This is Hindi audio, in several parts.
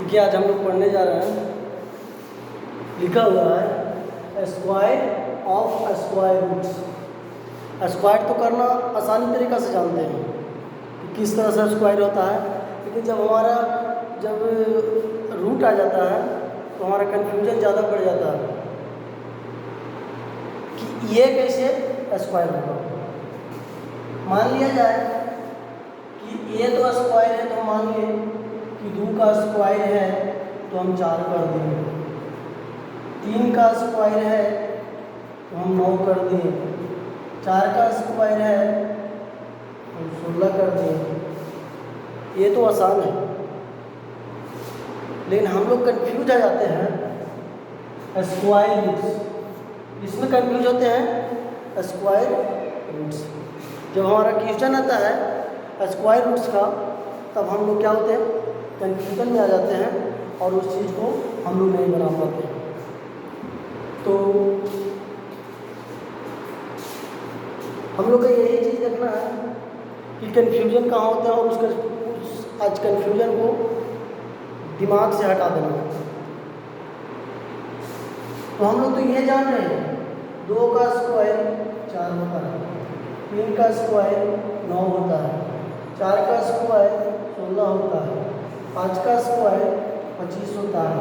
देखिए आज हम लोग पढ़ने जा रहे हैं, लिखा हुआ है square of square roots. Square तो करना आसानी तरीक़ा से जानते हैं कि किस तरह से स्क्वायर होता है, लेकिन जब रूट आ जाता है तो हमारा कन्फ्यूजन ज़्यादा बढ़ जाता है कि ये कैसे स्क्वायर होगा। मान लिया जाए कि ये तो स्क्वायर है, तो मान लिए कि 2 का स्क्वायर है तो हम 4 कर देंगे, 3 का स्क्वायर है तो हम 9 कर देंगे, 4 का स्क्वायर है तो 16 कर देंगे। ये तो आसान है, लेकिन हम लोग कंफ्यूज आ जाते हैं स्क्वायर रूट्स। इसमें कंफ्यूज होते हैं स्क्वायर रूट्स। जब हमारा क्वेश्चन आता है स्क्वायर रूट्स का, तब हम लोग क्या होते हैं, कंफ्यूजन में आ जाते हैं और उस चीज़ को हम लोग नहीं बना पाते हैं। तो हम लोग को यही चीज़ देखना है कि कंफ्यूजन कहाँ होता है और उस आज कंफ्यूजन को दिमाग से हटा देना है। तो हम लोग तो ये जान रहे हैं 2 का स्क्वायर 4 होता है, 3 का स्क्वायर 9 होता है, 4 का स्क्वायर 16 होता है, 5 का स्क्वायर 25 होता है,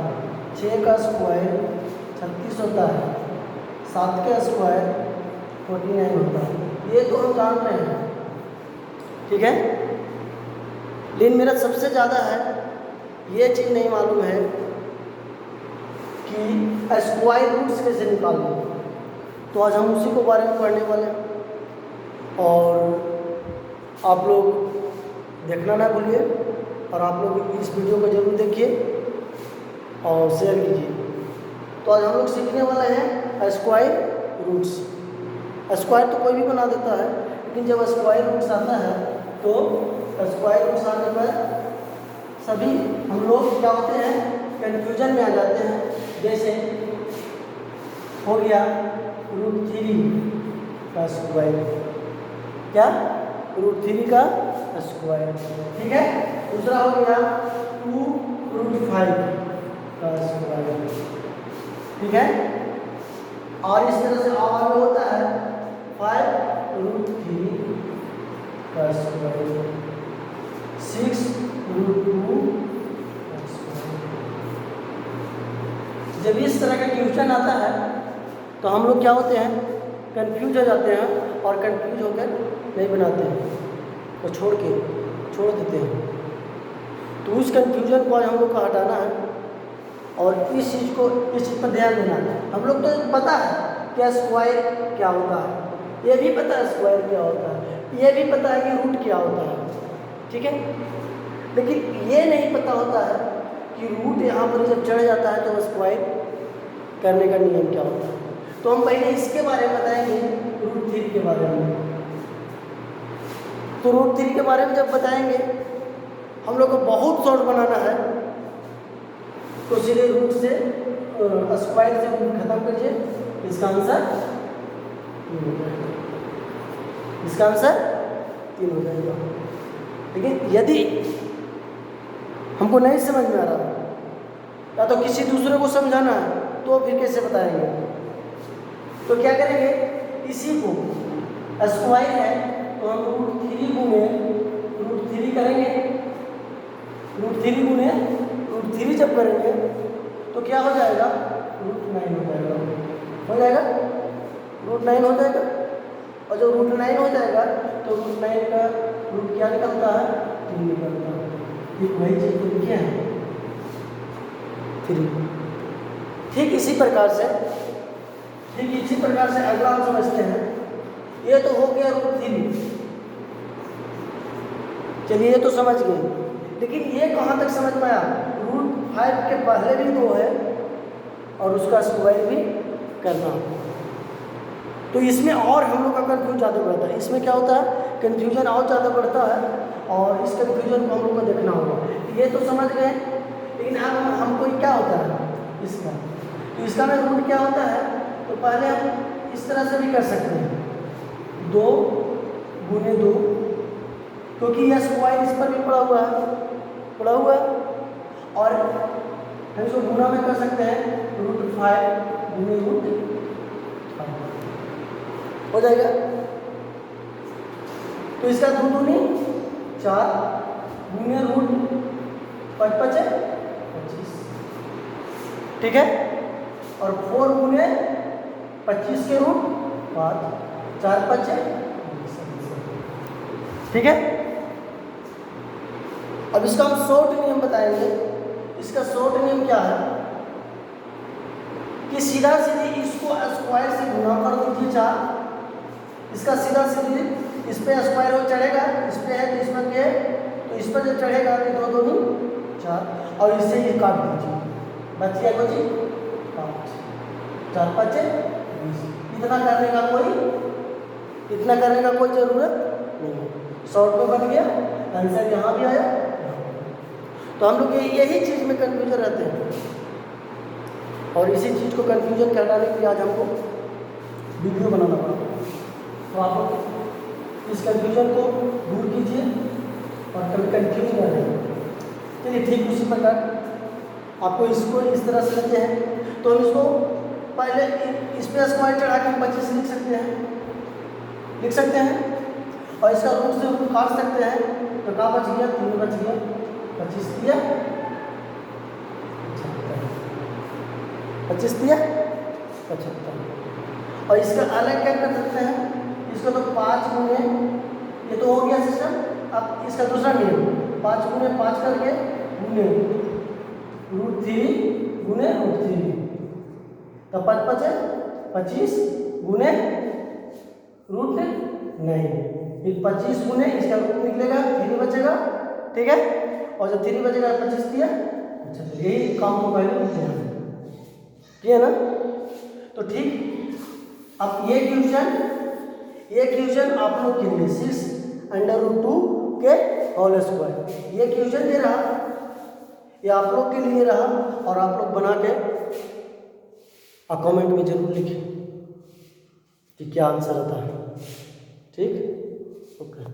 6 का स्क्वायर 36 होता है, 7 का स्क्वायर 49 होता है। ये तो हम जान रहे हैं, ठीक है। लेकिन मेरा सबसे ज़्यादा है ये चीज़ नहीं मालूम है कि स्क्वायर रूट्स कैसे निकालना। तो आज हम उसी को बारे में पढ़ने वाले हैं और आप लोग देखना ना भूलिए और आप लोग इस वीडियो को जरूर देखिए और शेयर कीजिए। तो आज हम लोग सीखने वाले हैं स्क्वायर रूट्स। स्क्वायर तो कोई भी बना देता है, लेकिन जब स्क्वायर रूट्स आता है तो स्क्वायर रूट्स आने पर सभी हम लोग क्या होते हैं, कंफ्यूजन में आ जाते हैं। जैसे हो गया √3 का स्क्वायर, क्या √3 का स्क्वायर, ठीक है। दूसरा हो गया 2√5 का स्क्वायर, ठीक है। और इस तरह से आगे होता है 5√3 का स्क्वायर, 6√2 का स्क्वायर। जब इस तरह का क्वेश्चन आता है तो हम लोग क्या होते हैं, कंफ्यूज हो जाते हैं और कंफ्यूज होकर नहीं बनाते हैं तो छोड़ देते हैं। तो उस कंफ्यूजन को आज हम लोग को हटाना है और इस चीज़ पर ध्यान देना है। हम लोग तो पता है कि स्क्वायर क्या होता है, ये भी पता है स्क्वायर क्या होता है, ये भी पता है कि रूट क्या होता है, ठीक है। लेकिन ये नहीं पता होता है कि रूट यहाँ पर जब चढ़ जाता है तो स्क्वायर करने का नियम क्या होता है। तो हम पहले इसके बारे में बताएंगे, √3 के बारे में। तो √3 के बारे में जब बताएंगे, हम लोग को बहुत शॉर्ट बनाना है, तो सीधे रूट से स्क्वायर से रूट खत्म करिए, इसका आंसर 3 हो जाएगा। लेकिन यदि हमको नहीं समझ में आ रहा या तो किसी दूसरे को समझाना है तो फिर कैसे बताएंगे। तो क्या करेंगे, इसी को स्क्वायर है तो हम √3 गुने √3 करेंगे, √3 गुने √3 जब करेंगे तो क्या हो जाएगा, √9 हो जाएगा, √9 हो जाएगा। और जब √9 हो जाएगा तो √9 का रूट क्या निकलता है, 3 निकलता है। ठीक वही चीज़ तो क्या है, 3। ठीक इसी प्रकार से अगला हम समझते हैं। ये तो हो गया √3, चलिए ये तो समझ गए। लेकिन ये कहाँ तक समझ में आया, √5 के पहले भी 2 है और उसका स्क्वायर भी करना। तो इसमें और हम लोग का कन्फ्यूजन ज़्यादा बढ़ता है। इसमें क्या होता है, कन्फ्यूजन और ज़्यादा बढ़ता है और इस कन्फ्यूजन को हम लोग को देखना होगा। ये तो समझ गए, लेकिन अब हमको क्या होता है इसका, तो इसका में रूट क्या होता है। तो पहले हम इस तरह से भी कर सकते हैं, 2 गुने 2, क्योंकि यह स्क्वायर इस पर भी पड़ा हुआ है, और हम इसको गुना में कर सकते हैं, √5 गुने √5 हो जाएगा। तो इसका 2 दूनी 4 गुने √5 × 25, ठीक है। और 4 गुने 25 के √5, 4 × 5 ठीक है। अब इसका हम शॉर्ट नियम बताएंगे। इसका शॉर्ट नियम क्या है कि सीधा सीधी इसको स्क्वायर से गुना कर दीजिए 4, इसका सीधा सीधी इस पे स्क्वायर हो चढ़ेगा, इस पे है तो इस पर है, तो इस पर जब चढ़ेगा तो 2 दूनी 4 और इससे ये काट दीजिए, बच गया कुछ 5, 4 × 5 20। इतना करने का कोई ज़रूरत नहीं है, शॉर्ट में बन गया, आंसर यहाँ भी आया। तो हम लोग यही चीज़ में कंफ्यूजन रहते हैं और इसी चीज़ को कंफ्यूजन कराने के लिए आज हमको वीडियो बनाना पड़ा। तो आप लोग इस कंफ्यूजन को दूर कीजिए और कभी कंफ्यूज ना रहें। चलिए ठीक उसी प्रकार आपको इसको इस तरह से लेते हैं तो हम इसको पहले इस पर स्क्वायर चढ़ा के 25 लिख सकते हैं और इसका रूट से रूट काट सकते हैं, तो कहाँ बच गया 3 बच गया, 25 दिया 75 और इसका अलग क्या कर सकते हैं, इसको तो 5 गुने, ये तो हो गया सिस्टम। अब इसका दूसरा नियम 5 गुने 5 करके गुने √3 गुने √3, तो 5 × 5 25 गुने √9, फिर 25 गुने इसका रूट निकलेगा 3 बचेगा, ठीक है। और जब 3 बचेगा 25 दिया। अच्छा तो यही काम को पहले किया ना। तो ठीक अब ये क्वेश्चन आप लोग के लिए 6√2 के होल स्क्वायर ये क्वेश्चन दे रहा, ये आप लोग के लिए रहा और आप लोग बना के कमेंट में जरूर लिखें कि क्या आंसर आता है, ठीक। ओके।